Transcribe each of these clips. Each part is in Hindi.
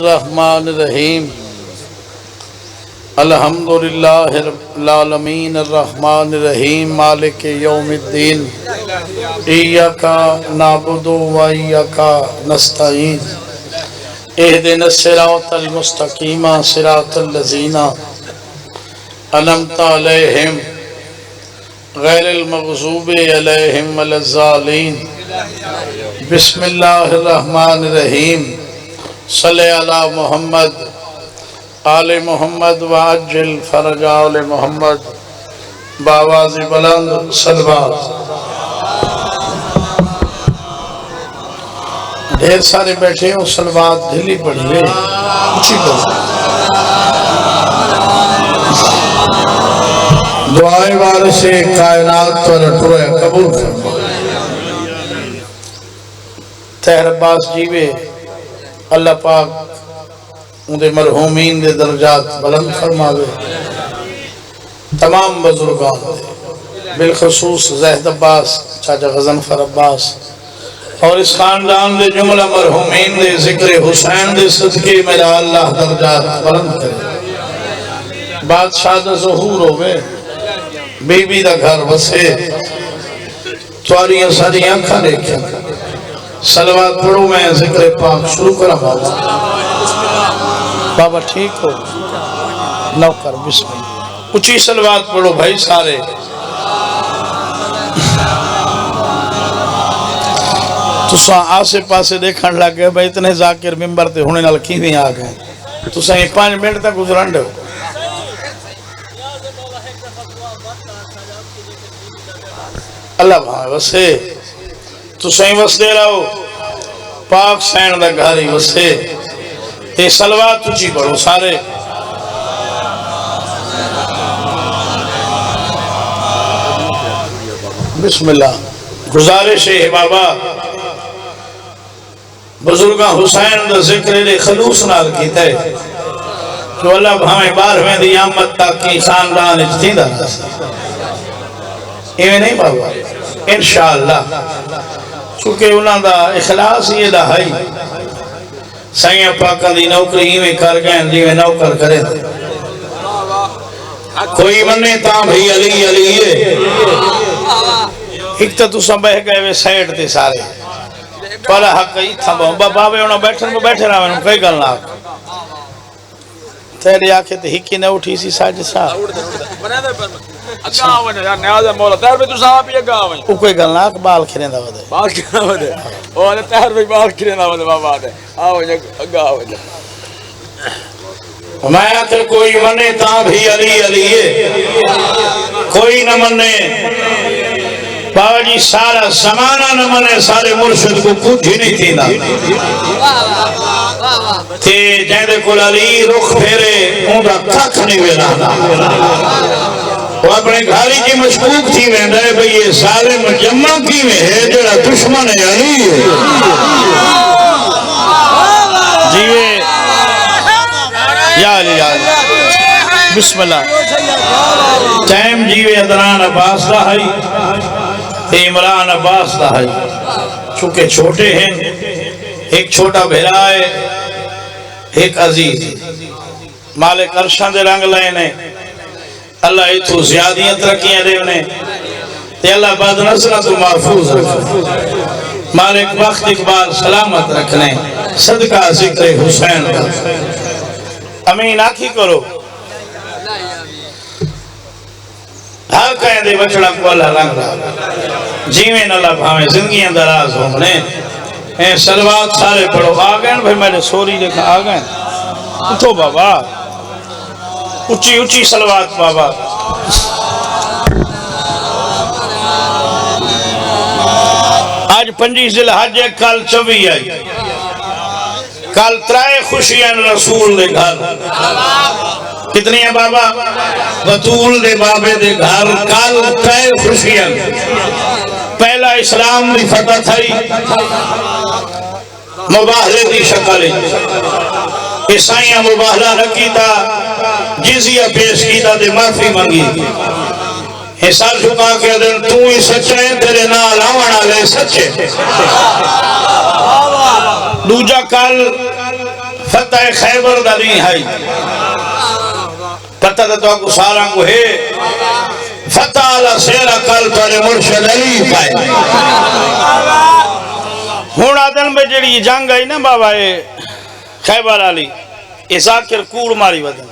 बिस्मिल्लाहिर्रहमानिर्रहीम अल्हम्दुलिल्लाहि रब्बिल आलमीन अर्रहमानिर्रहीम मालिक यौमिद्दीन इय्याका नअबुदु व इय्याका नस्तईन इहदिनस सिरातल मुस्तकीम सिरातल लज़ीना अनअमता अलैहिम गैरिल मग़ज़ूबि अलैहिम वलज़्ज़ालीन बिस्मिल्लाहिर्रहमानिर्रहीम सल्ले अला मोहम्मद आले मोहम्मद वाजिल फरज आले मोहम्मद बावाज़ बुलंद सलवात। ढेर सारे बैठे हो, सलवात ढीली पड़ी है, ऊंची करो। दुआएं वाले से कायनात पर टुरे कबूल फरमा। तहर अब्बास जीवे अल्लाह पाक उनके मरहूमीन के दर्जात बुलंद फरमावे। तमाम बुजुर्गान बिलखसूस ज़ैद अब्बास चाचा गज़नफर अब्बास और इस खानदान के जुमला मरहूमीन के जिक्र हुसैन के सदके मेरा अल्लाह दर्जात बुलंद करे। बादशाह दा ज़हूर होवे, बीबी दा घर वसे, तुहारियां सारियां अखां देखिया। सलवात पढ़ो, मैं जिक्र पाक शुरू करा। बाबा ठीक हो, नौकर बिस्मिल्लाह। ऊंची सलवात पढ़ो भाई सारे। तुसा आसे पासे देखने लग गए भाई इतने जाकिर मिंबर ते होने नाल किवें आ गए। तुसा 5 मिनट तक गुजरन दो। अल्लाह भावे वसे, तुसा ही वसदे रहो। पाक सैन दा घर ही वसे। ते सलवात ऊंची पढ़ो सारे। बिस्मिल्लाह। गुजारिश है बाबा, बुजुर्गा हुसैन दा जिक्र ले खलूस नाल कीता है जो अल्लाह भावे 12वें दी आमद तक की खानदान विच थींदा। इवें नहीं बाबा, इंशाअल्लाह, क्योंकि उन्हां दा इखलास ही दा है। साईं पाका दी नौकरी इवें कर गए जिवें नौकर करे। कोई मन्ने ता भाई अली अली है। एक तो तुसा बह गए वे साइड ते सारे पर हक ही था बाबे उन्हें बैठे रहा मैंने कई गल ना तेरे आखे ते हिकी न उठी सी साज सा अच्छा यार न्याज मौला तैर पे तू साहब ये गाव है ओ कोई गल ना बाल खिरेंदा वदे बाल खिरेंदा वदे ओ ने तैर पे बाल खिरेंदा वदे बाबा दे आओ ये गाव है। मैं आखे कोई मने ता भी अली अली है, कोई न मने बाबा जी सारा जमाना न मने सारे मुर्शिद को कुछ ही नहीं थींदा। ते जेदे कोल अली रुख फेरे उनका कख नहीं वेला। वो अपने घाली की मशकूक थी वेंदा है भाई ये सारे मजम्मा की में है जेड़ा दुश्मन है अली है। जीवे या अली बिस्मिल्लाह। टाइम जीवे अदनान अब्बास दा है, इमरान अब्बास दा है। चूंकि छोटे हैं, एक छोटा भेरा है, एक अजीज मालिक अरशां दे रंग लाए ने। अल्लाह इथों ज़्यादियां तरक्कियां देवने ते अल्लाह बदनज़र तो महफूज रखे। मालिक वक्त इकबाल सलामत रखने सदका जिक्र हुसैन का। अमीन आखी करो। हर कहे दे बचड़ा को अल्लाह रंग जीवे अल्लाह भावे जिंदगियां दराज होने। ए सलवात सारे पढ़ो। आ गए भाई मेरे सोरी देखा आ गए। उठो बाबा, ऊंची ऊंची सलवात बाबा। आज 25 ज़िलहज है, कल 24 आई। कल 3 खुशियां रसूल दे घर। कितनी है बाबा? बतूल दे बाबे दे घर कल 3 खुशियां। पहला इस्लाम की फतह थी मुबाहले की शक्ल। ईसाइया मुबाहला न कीता, जिजिया पेश कीता ते माफी मंगी। सर झुका के दिन तू ही सच्चा है, तेरे नाल आवन वाले सच्चे। दूजा कल फतह खैबर दा दी है पता तो को सारा को है फतह अला शेरा कल तोरे मुर्शिद अली पाए हुन आदन में जेड़ी जंग आई ना बाबा ये खैबर वाली ये जाकिर कूड़ मारी वदन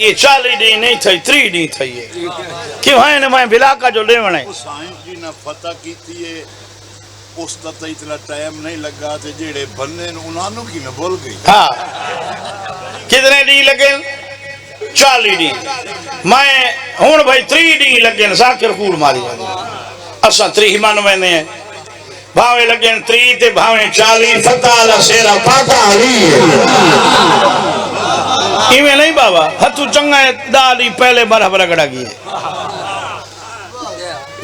ये 40 डी नहीं थई 3 डी थई है क्यों है ने मैं बिलाका जो लेवण है साइंस जी ने फतह कीती है उस तक इतना टाइम नहीं लगा थे जेड़े बन्ने उन्हां की न बोल गई हां कितने डी लगे 40 डी मैं हुन भाई 3 डी लगे जाकिर कूड़ मारी असा 3 मन मैंने भावे लगे 3 ते भावे 40 फतह अला शेरा पाता अली इवें नहीं बाबा हथू चंगा दाली पहले बराबर गड़ा गई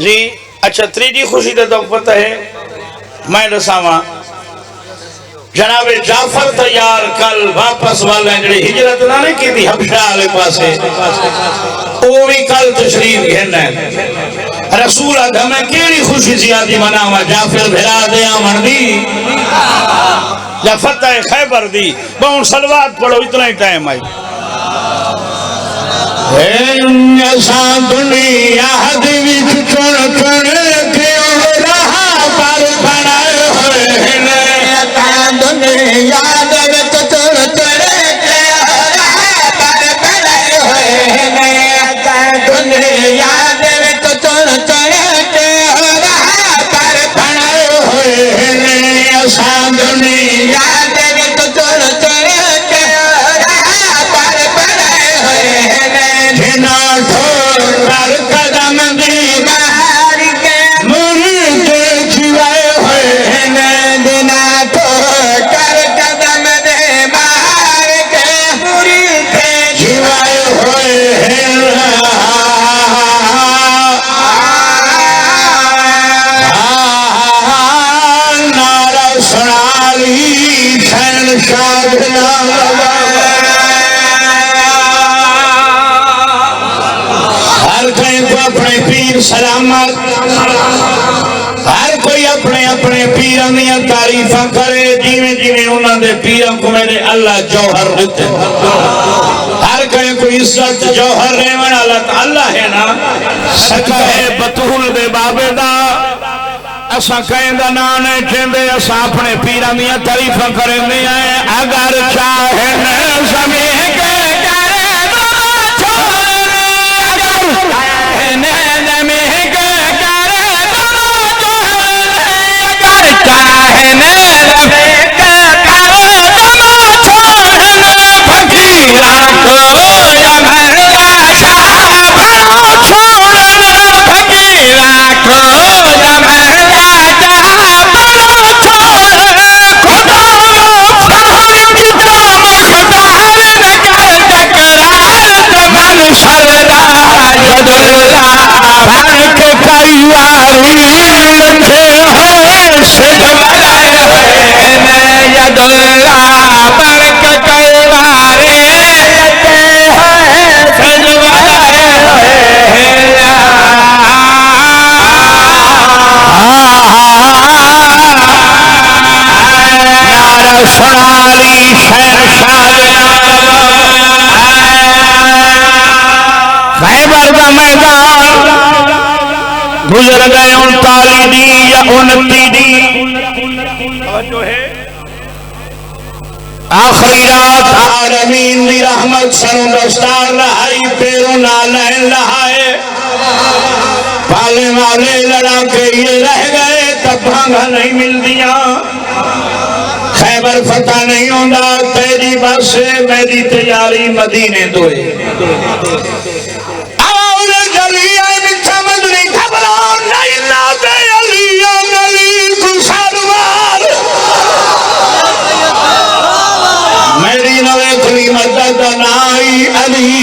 जी अच्छा 3 डी खुशी तो पता है मैं दसावा जनाबे जाफर तैयार कल वापस वाले जड़ी हिजरत ना नहीं की थी हबशा वाले पासे वो भी कल तशरीफ घेना है रसूल अदम केड़ी खुशी जियादी मनावा जाफर भिरा दे आमन दी या फतह खैबर दी बहु सलवात पढ़ो इतना ही टाइम आई ऐसा दुनिया दी विच चुन चुन के रहा पर बनाए होए ने दुनिया दे विच चुन चुन के रहा पर बनाए होए ने दुनिया दे विच चुन चुन के रहा पर बनाए होए ने ऐसा दुनिया दे विच चुन चुन के रहा पर बनाए होए ने जिना ठोर कर कदम दी बाहर के मुर्द जीवाए होए ने जिना ठोर कर कदम दे बाहर के मुर्द जीवाए होए नारा सुनाली शहंशाह अपने पीर सलामत हर कोई अपने अपने पीर दियां तारीफां करे जिवें जिवें उन्होंने पीरों को मेरे अल्लाह जौहर दिते हर कोई कोई इज्जत जौहर रेवण वाला अल्लाह है ना सका है बतूल दे बाबे दा असा कहंदा ना ने चंदे असा अपने पीरां दियां तारीफां करंदे आए अगर चाहे न जमी के करे दो छोरे अगर न जमी के करे दो छोरे अगर चाहे न जमी के करे दो छोरे फकीरा को या महला शाह छोरे फकीरा को या महला सोनाली खैबर का मैदान गुजर गए 39 दी या 29 दी जो है आखिरी रात आलमीन दी रहमत सनु दस्तार रहाई पेरों ना लहन लहाए पाले वाले लड़ा के ये रह गए तब भांगा नहीं मिल दिया खैबर फतह नहीं होता तेरी बस मेरी तैयारी मदीने दोए मेरी नवे खुली मदद नाई अली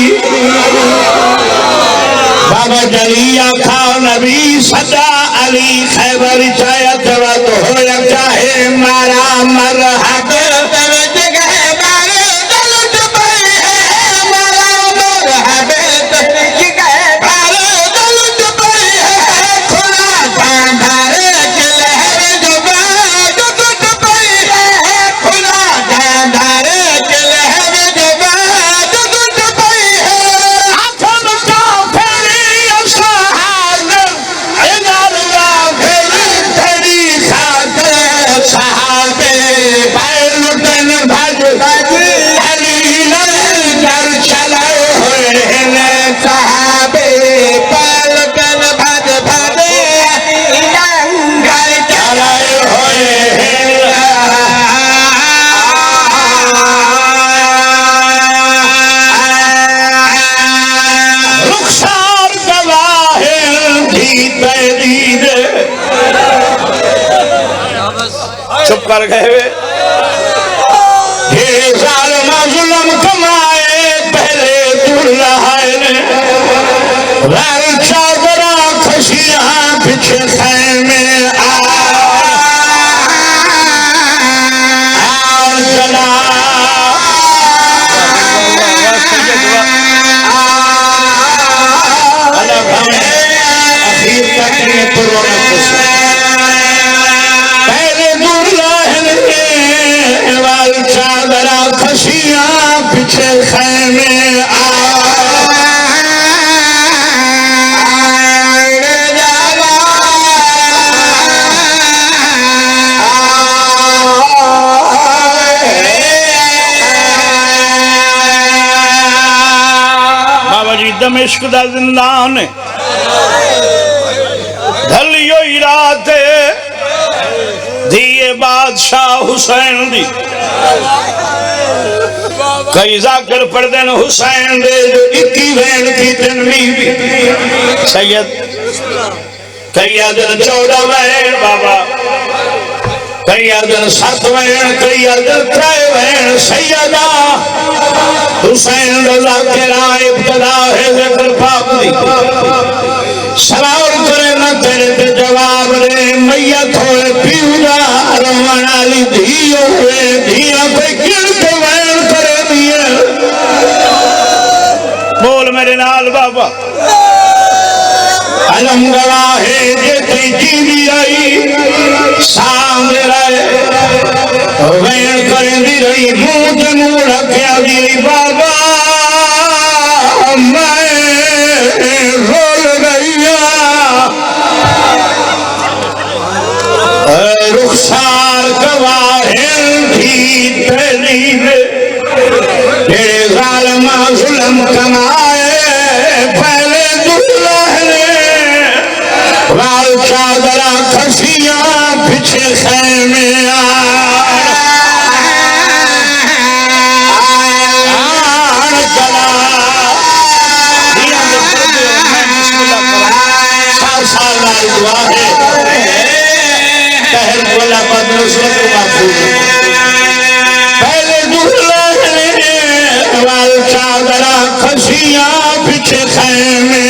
बाबा जलिया खा नबी सदा अली खैबर चायत तो हो चाहे मारा मरहब जगह मारे दलत पे है मारा मरहब कर गए ये जालिमा जुल्म कमाए पहले दुल्हन लाल चादरा खशियां पीछे खैमे पहले दुल्हन वाल चादरा खशियां पीछे खैमे बाबा जी दमिश्क दा जिंदान ढलियो ही रात दिए बादशाह हुसैन दी कई जाकर पढ़ते न हुसैन दे जो 21 वैन की तनवी भी सैयद कई अदन 14 वैन बाबा कई अदन 7 वैन कई अदन 3 वैन सैयदा हुसैन रजा के राय इब्तदा है जिक्र पाक दी सवाल करे ना तेरे ते जवाब रे मैया थोड़े पीउदा रमण वाली धियो वे धिया पे किण के वैन करे दिए बोल मेरे नाल बाबा अलम गवाहे जे ती जीवी आई सामने रहे वैन करे दी रही मुंह ते मुंह रखया दी बाबा मैं रोल गई रुखसार गवाहिर भी तलीब तेरे ज़ालिमा जुल्म कमाए पहले दुल्हन वाल चादरा खशियां पीछे खैमे पहले दुल्हन वाल चादरा खशियां पीछे खैमे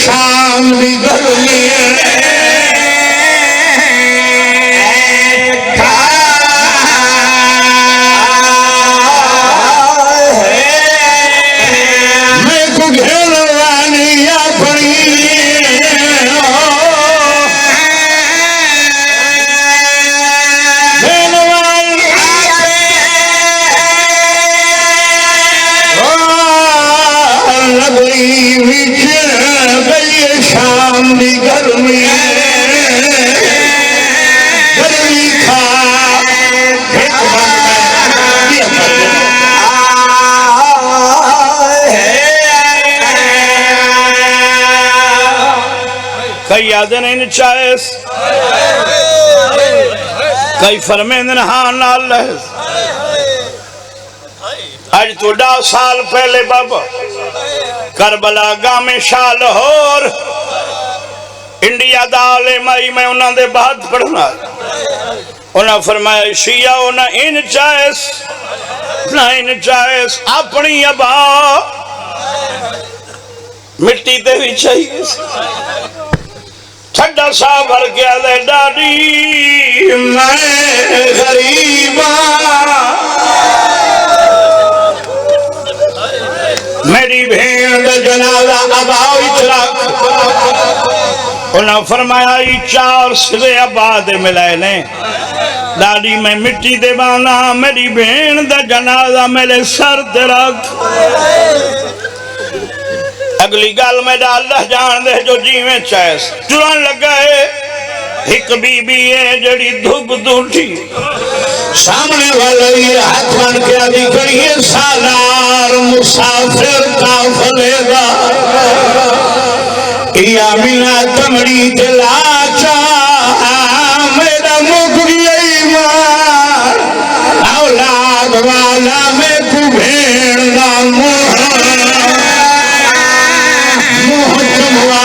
शाम दी गर्मी मैं को घेरवानी अपनी शाम दी गर्मी गर्मी खा कई आदन इन चायस कई फरमेंदन हाँ नाल आज तो 10 साल पहले बाबा करबला गामे शाह लाहौर इंडिया दाले माई मैं उन्होंने बात पढ़ना उन्हें फरमाया शिया उन्हें इन चायस अपनी अबा मिट्टी ते भी चाहिए ठंडा सा भर गया ले डाडी मैं गरीबा मेरी भेड़ जनाजा अबाओ इतलाक उन्हें फरमाया 4 सिरे आबाद मिलाए ने दादी मैं मिट्टी दे बाना मेरी भेड़ दा जनाजा मेरे सर ते रख अगली गल में अल्लाह जान दे जो जीवे चाहस जुड़न लगा है एक बीबी है जड़ी धुप दूठी सामने वाला ये हाथ मान के आदि करिए सालार मुसाफिर काफलेगा या मिला तमड़ी दिलाचा मेरा मुख यही मार औलाद वाला में कुबेर ना मुँह चुमवा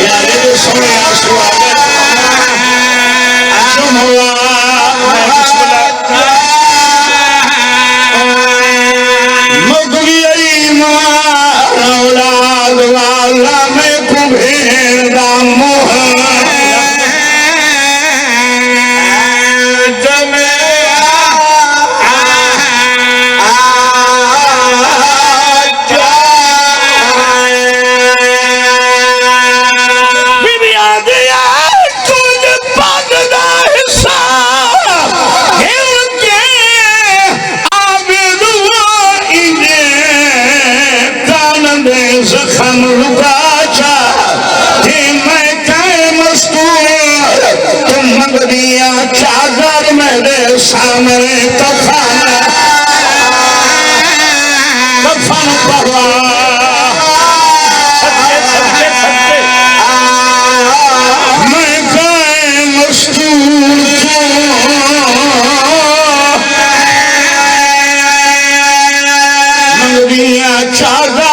यार ये सोया स्वागत चुमवा औलाद वाला में कुबेर ना मुँह जख्म रुका मैं कहे मस्तूर तुम मंग दिया चादर मेरे सामने कफन पवा मैं कहे मस्तूर मंग दिया चादर